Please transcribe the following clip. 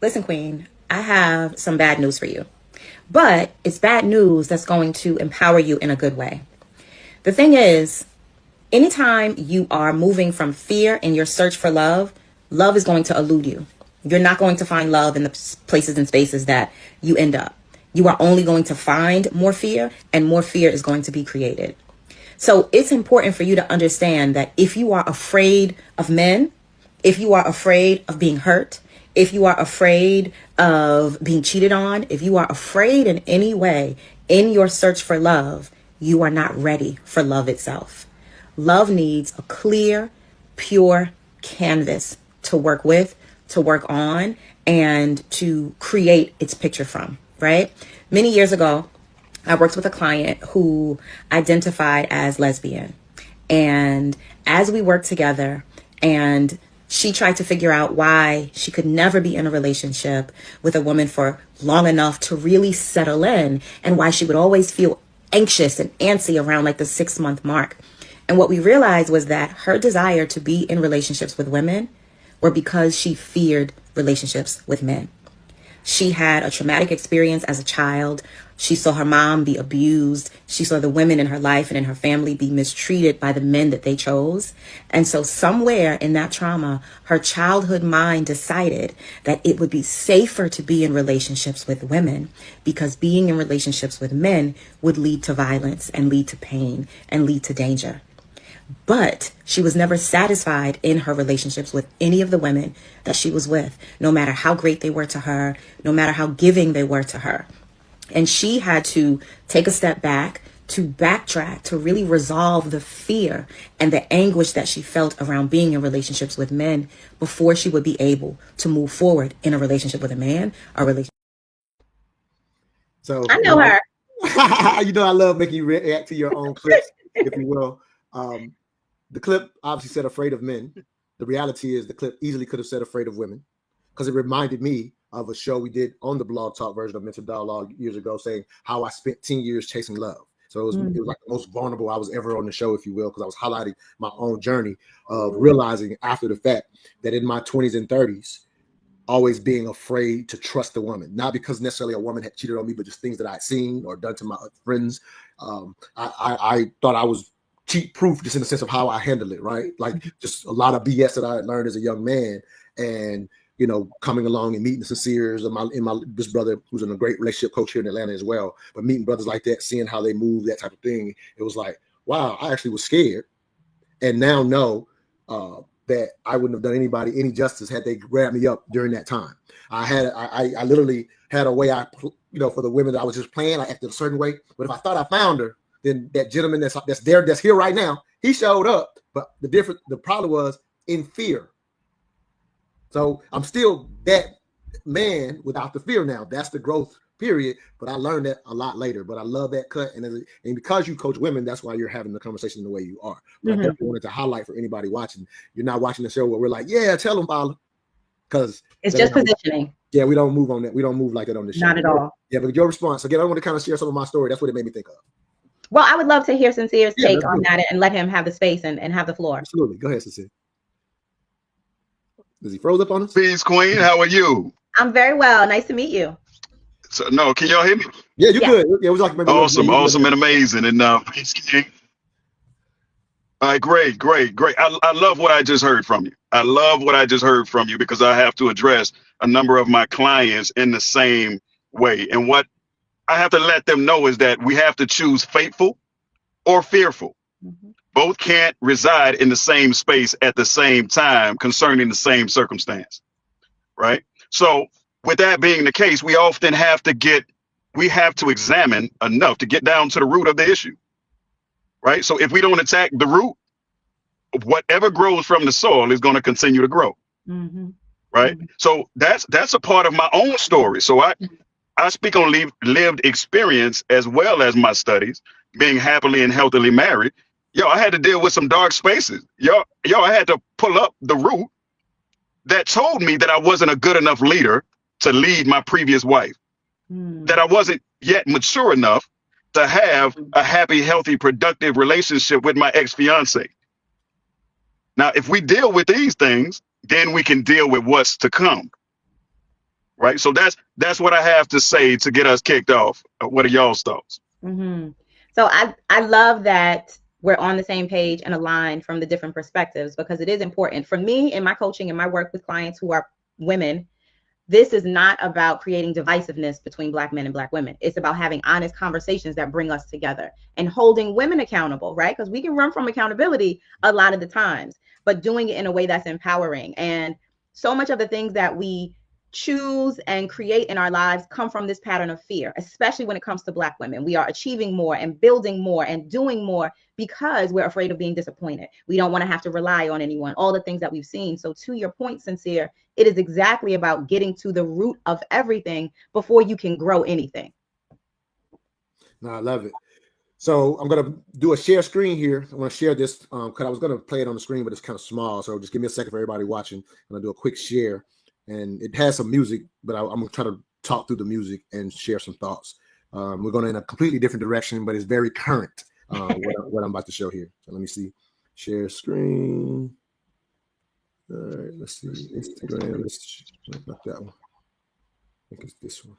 Listen, Queen, I have some bad news for you. But it's bad news that's going to empower you in a good way. The thing is, anytime you are moving from fear in your search for love, love is going to elude you. You're not going to find love in the places and spaces that you end up. You are only going to find more fear, and more fear is going to be created. So it's important for you to understand that if you are afraid of men, if you are afraid of being hurt, if you are afraid of being cheated on, if you are afraid in any way in your search for love, you are not ready for love itself. Love needs a clear, pure canvas to work with, to work on, and to create its picture from, right? Many years ago, I worked with a client who identified as lesbian. And as we worked together and she tried to figure out why she could never be in a relationship with a woman for long enough to really settle in, and why she would always feel anxious and antsy around like the 6-month mark. And what we realized was that her desire to be in relationships with women were because she feared relationships with men. She had a traumatic experience as a child. She saw her mom be abused. She saw the women in her life and in her family be mistreated by the men that they chose. And so somewhere in that trauma, her childhood mind decided that it would be safer to be in relationships with women because being in relationships with men would lead to violence and lead to pain and lead to danger. But she was never satisfied in her relationships with any of the women that she was with, no matter how great they were to her, no matter how giving they were to her. And she had to take a step back, to backtrack, to really resolve the fear and the anguish that she felt around being in relationships with men before she would be able to move forward in a relationship with a man or relationship. So I know her. I love making you react to your own clips, if you will. The clip obviously said afraid of men. The reality is the clip easily could have said afraid of women, because it reminded me of a show we did on the Blog Talk version of Mental Dialogue years ago, saying how I spent 10 years chasing love. So it was like the most vulnerable I was ever on the show, if you will, because I was highlighting my own journey of realizing after the fact that in my 20s and 30s, always being afraid to trust a woman, not because necessarily a woman had cheated on me, but just things that I'd seen or done to my friends. I thought I was cheat proof, just in the sense of how I handle it, right? Like just a lot of BS that I had learned as a young man, and coming along and meeting Sinceres and this brother who's in a great relationship coach here in Atlanta as well. But meeting brothers like that, seeing how they move, that type of thing, it was like, wow, I actually was scared, and now know that I wouldn't have done anybody any justice had they grabbed me up during that time. I literally had a way for the women that I was just playing, I acted a certain way. But if I thought I found her, then that gentleman that's here right now, he showed up. But the problem was in fear. So I'm still that man without the fear now. That's the growth period. But I learned that a lot later. But I love that cut. And because you coach women, that's why you're having the conversation the way you are. But I definitely wanted to highlight for anybody watching. You're not watching the show where we're like, yeah, tell them, Fila. Because it's just positioning. Yeah, we don't move on that. We don't move like that on the show. Not at all. Yeah, but your response. Again, I want to kind of share some of my story. That's what it made me think of. Well, I would love to hear Sincere's take on that and let him have the space and have the floor. Absolutely. Go ahead, Sincere. Is he froze up on us? Peace, Queen. How are you? I'm very well. Nice to meet you. So, no, can y'all hear me? Yeah, you're good. Yeah, it was like awesome and amazing. And peace, King. All right, great. I love what I just heard from you. I love what I just heard from you, because I have to address a number of my clients in the same way. And what I have to let them know is that we have to choose faithful or fearful. Both can't reside in the same space at the same time concerning the same circumstance, right? So with that being the case, we often have to examine enough to get down to the root of the issue, right? So if we don't attack the root, whatever grows from the soil is going to continue to grow, right? So that's a part of my own story. So I speak on lived experience as well as my studies, being happily and healthily married. I had to deal with some dark spaces. I had to pull up the root that told me that I wasn't a good enough leader to lead my previous wife, that I wasn't yet mature enough to have a happy, healthy, productive relationship with my ex-fiance. Now, if we deal with these things, then we can deal with what's to come. right? So that's what I have to say to get us kicked off. What are y'all's thoughts? Mm-hmm. So I love that we're on the same page and aligned from the different perspectives, because it is important for me in my coaching and my work with clients who are women. This is not about creating divisiveness between Black men and Black women. It's about having honest conversations that bring us together and holding women accountable, right? Because we can run from accountability a lot of the times, but doing it in a way that's empowering. And so much of the things that we choose and create in our lives come from this pattern of fear, especially when it comes to Black women. We are achieving more and building more and doing more because we're afraid of being disappointed. We don't want to have to rely on anyone, all the things that we've seen. So to your point, Sincere, it is exactly about getting to the root of everything before you can grow anything. No, I love it. So I'm going to do a share screen here. I want to share this because I was going to play it on the screen, but it's kind of small. So just give me a second for everybody watching. I'm going to do a quick share. And it has some music, but I'm going to try to talk through the music and share some thoughts. We're going in a completely different direction, but it's very current, what I'm about to show here. So let me see. Share screen. All right, let's see. Instagram. Not that one. I think it's this one.